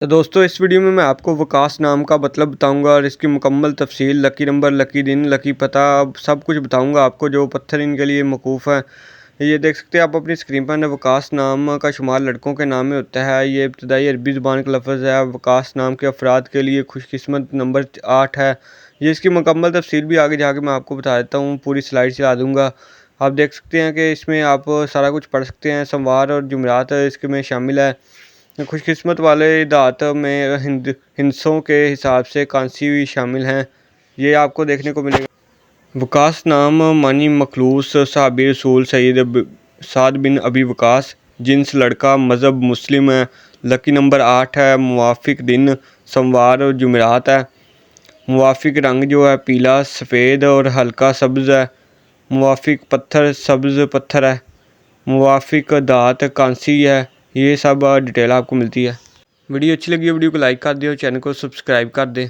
तो दोस्तों इस वीडियो में मैं आपको वकास नाम का मतलब बताऊंगा और इसकी मुकम्मल तफसील, लकी नंबर, लकी दिन, लकी पता, सब कुछ बताऊंगा आपको। जो पत्थर इनके लिए मौकूफ़ है, ये देख सकते हैं आप अपनी स्क्रीन पर। वकास नाम का शुमार लड़कों के नाम में होता है। ये इब्तदाई अरबी ज़ुबान का लफ्ज़ है। वकास नाम के अफराद के लिए खुशकिस्मत नंबर 8 है। ये इसकी मुकम्मल तफसील भी आगे जाके मैं आपको बता देता हूँ, पूरी स्लाइड चला दूँगा। आप देख सकते हैं कि इसमें आप सारा कुछ पढ़ सकते हैं। सोमवार और जुमेरात इसके में शामिल है। खुशकिस्मत वाले दात में हिंसों के हिसाब से कांसी भी शामिल हैं, ये आपको देखने को मिलेगा। वकास नाम मानी मखलूस साहबी रसूल सईद साद बिन अबी वकास। जिन्स लड़का, मज़हब मुस्लिम है। लकी नंबर 8 है। मुवाफिक दिन सोमवार और जुमेरात है। मुवाफिक रंग जो है पीला, सफ़ेद और हल्का सब्ज़ है। मुवाफिक पत्थर सब्ज़ पत्थर है। मुवाफिक दात कांसी है। ये सब डिटेल आपको मिलती है। वीडियो अच्छी लगी है, वीडियो को लाइक कर दें और चैनल को सब्सक्राइब कर दें।